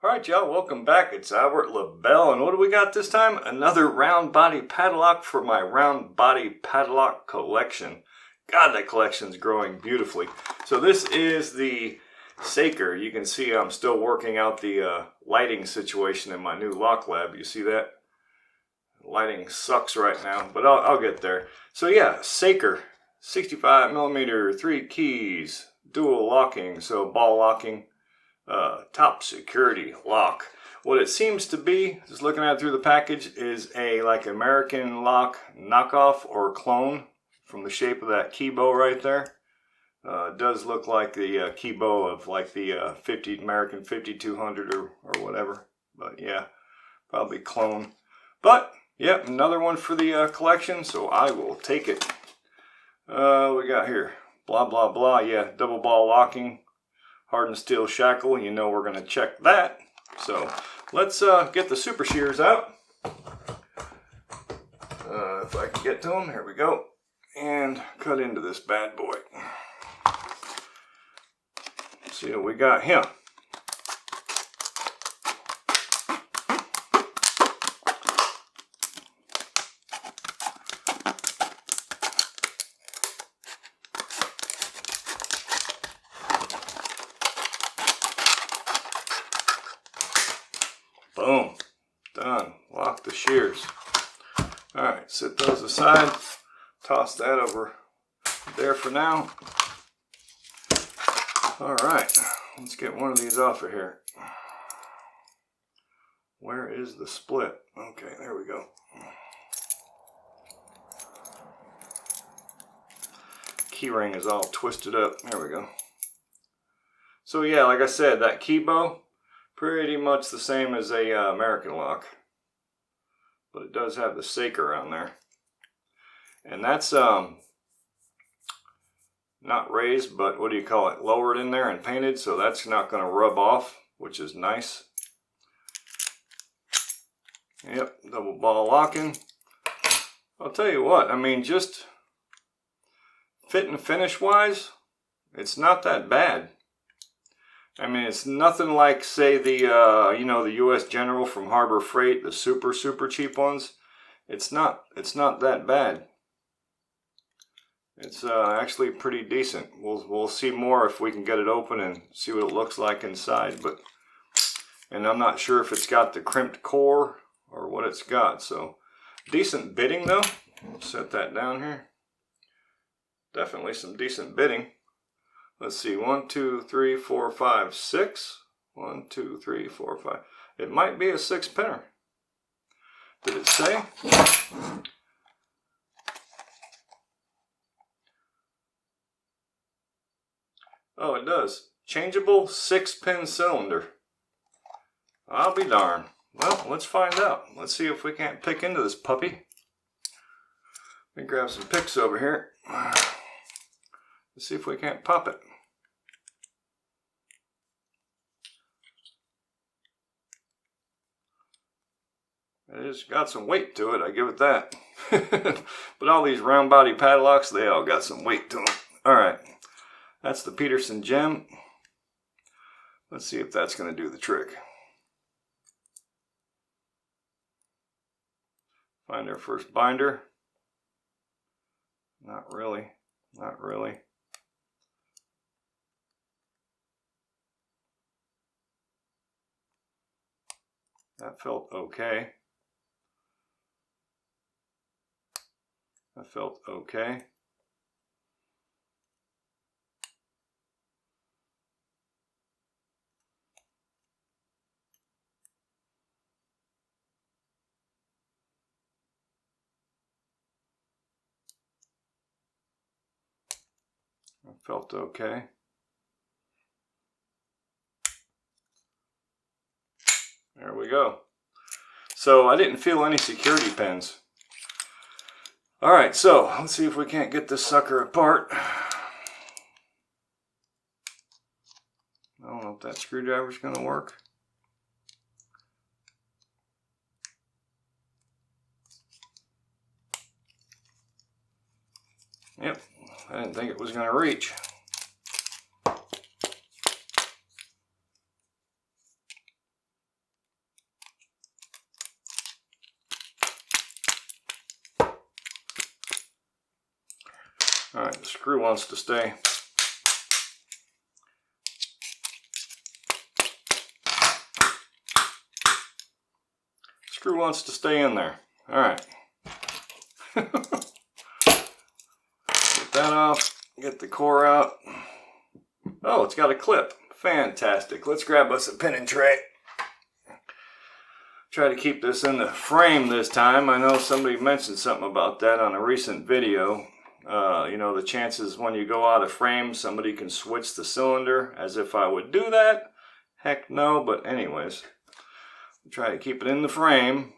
Alright y'all, welcome back. It's Albert LaBelle, and what do we got this time? Another round body padlock for my round body padlock collection. God, that collection's growing beautifully. So this is the Saker. You can see I'm still working out the lighting situation in my new lock lab. You see that? Lighting sucks right now, but I'll get there. So yeah, Saker, 65mm, 3 keys, dual locking, so ball locking. Top security lock. What it seems to be, just looking at it through the package, is a like American lock knockoff or clone from the shape of that key bow right there. It does look like the key bow of like the American 5200 or whatever. But yeah, probably clone. But yep, another one for the collection, so I will take it. We got here, blah blah blah. Yeah, double ball locking. Hardened steel shackle, you know we're going to check that. So let's get the super shears out. If I can get to them, here we go. And cut into this bad boy. Let's see what we got here. Boom, done. Lock the shears. Alright, set those aside. Toss that over there for now. Alright, let's get one of these off of here. Where is the split? Okay, there we go. Key ring is all twisted up. There we go. So yeah, like I said, that key bow, pretty much the same as a American lock, but it does have the Saker on there, and that's not raised, but what do you call it, lowered in there and painted, so that's not going to rub off, which is nice. Yep, double ball locking. I'll tell you what, I mean, just fit and finish wise, it's not that bad. I mean, it's nothing like, say, the you know, the U.S. General from Harbor Freight, the super cheap ones. It's not that bad. It's actually pretty decent. We'll see more if we can get it open and see what it looks like inside. And I'm not sure if it's got the crimped core or what it's got. So decent bitting though. Set that down here. Definitely some decent bitting. Let's see, 1, 2, 3, 4, 5, 6. 1, 2, 3, 4, 5. It might be a 6-pinner. Did it say? Oh, it does. Changeable 6-pin cylinder. I'll be darned. Well, let's find out. Let's see if we can't pick into this puppy. Let me grab some picks over here. Let's see if we can't pop it. It's got some weight to it, I give it that. But all these round body padlocks, they all got some weight to them. Alright, that's the Peterson gem. Let's see if that's going to do the trick. Find our first binder. Not really, not really. That felt okay. That felt okay. That felt okay. There we go. So I didn't feel any security pins. Alright, so let's see if we can't get this sucker apart. I don't know if that screwdriver's going to work. Yep, I didn't think it was going to reach. All right, the screw wants to stay. Screw wants to stay in there. All right. Get that off. Get the core out. Oh, it's got a clip. Fantastic. Let's grab us a pinning tray. Try to keep this in the frame this time. I know somebody mentioned something about that on a recent video. You know, the chances when you go out of frame, somebody can switch the cylinder, as if I would do that. Heck no, but anyways. Try to keep it in the frame.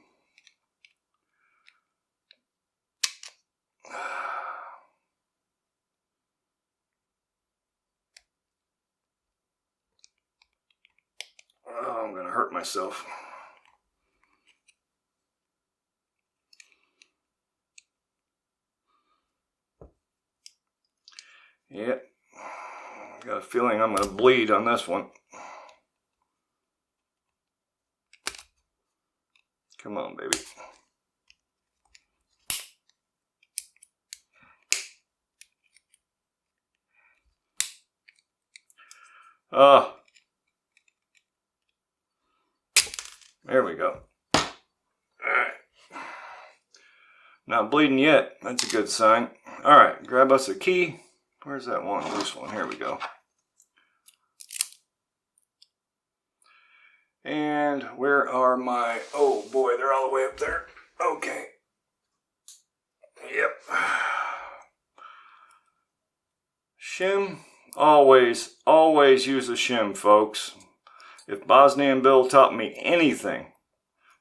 Oh, I'm gonna hurt myself. Yep. Got a feeling I'm gonna bleed on this one. Come on, baby. There we go. All right. Not bleeding yet. That's a good sign. All right, grab us a key. Where's that one? This one. Here we go. And where are my... Oh boy, they're all the way up there. Okay. Yep. Shim. Always use a shim, folks. If Bosnian Bill taught me anything,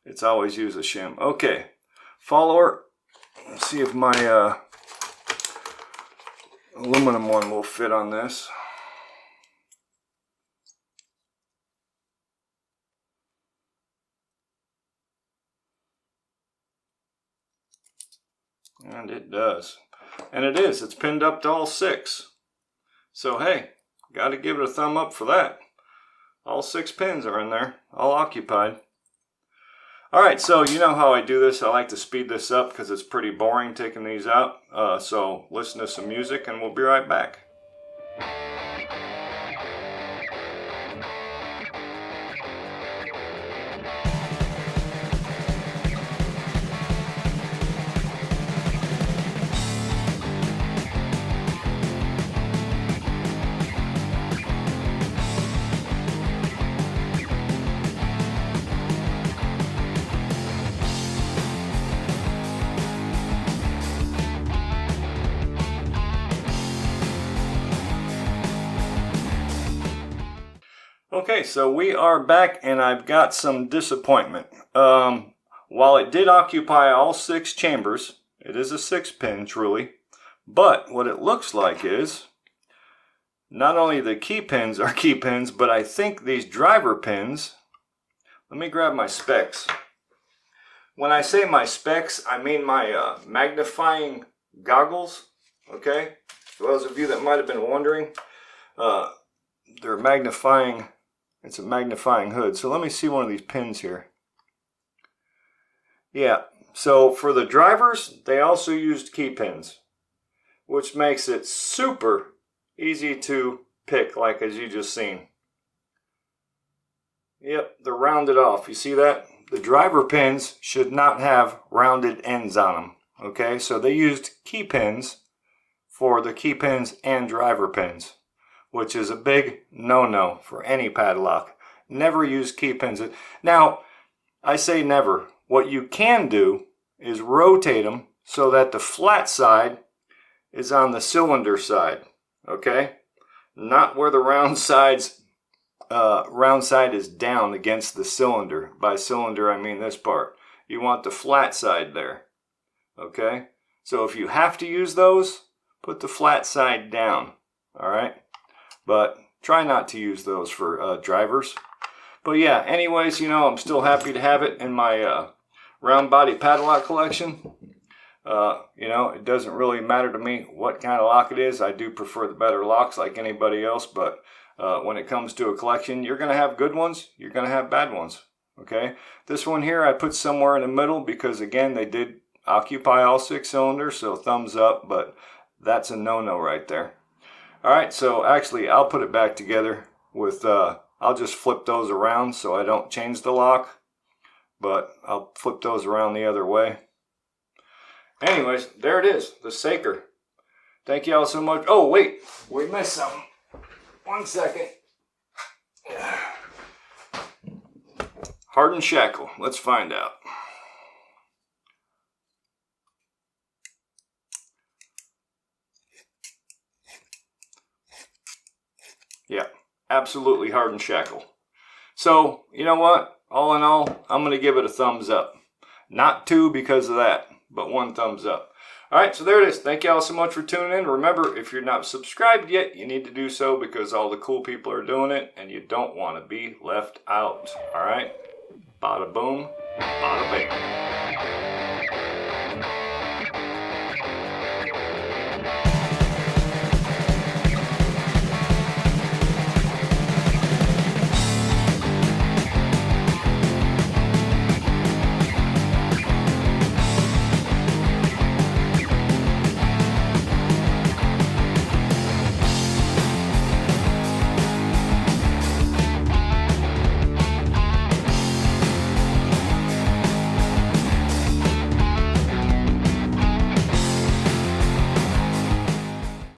it's always use a shim. Okay. Follower. Let's see if my aluminum one will fit on this. And it does. And it is. It's pinned up to all 6. So hey, got to give it a thumb up for that. All 6 pins are in there, all occupied. Alright, so you know how I do this. I like to speed this up because it's pretty boring taking these out. So listen to some music and we'll be right back. Okay, so we are back and I've got some disappointment. While it did occupy all 6 chambers, it is a 6-pin truly, but what it looks like is not only the key pins are key pins, but I think these driver pins, let me grab my specs. When I say my specs, I mean my magnifying goggles, okay? For those of you that might have been wondering, they're magnifying. It's a magnifying hood. So let me see one of these pins here. Yeah, so for the drivers, they also used key pins, which makes it super easy to pick, like as you just seen. Yep, they're rounded off. You see that? The driver pins should not have rounded ends on them. Okay, so they used key pins for the key pins and driver pins, which is a big no-no for any padlock. Never use key pins. Now, I say never. What you can do is rotate them so that the flat side is on the cylinder side, okay? Not where the round side is down against the cylinder. By cylinder, I mean this part. You want the flat side there, okay? So if you have to use those, put the flat side down, all right? But try not to use those for drivers. But yeah, anyways, you know, I'm still happy to have it in my round body padlock collection. You know, it doesn't really matter to me what kind of lock it is. I do prefer the better locks like anybody else, but when it comes to a collection, you're going to have good ones, you're going to have bad ones, okay? This one here I put somewhere in the middle because, again, they did occupy all 6 cylinders, so thumbs up, but That's a no-no right there. All right, so actually I'll put it back together with, I'll just flip those around so I don't change the lock, but I'll flip those around the other way. Anyways, there it is, the Saker. Thank you all so much. Oh, wait, we missed something. 1 second. Hardened shackle, let's find out. Yeah, absolutely hardened shackle. So, you know what? All in all, I'm going to give it a thumbs up. Not 2 because of that, but 1 thumbs up. All right, so there it is. Thank you all so much for tuning in. Remember, if you're not subscribed yet, you need to do so because all the cool people are doing it and you don't want to be left out. All right? Bada boom, bada bing.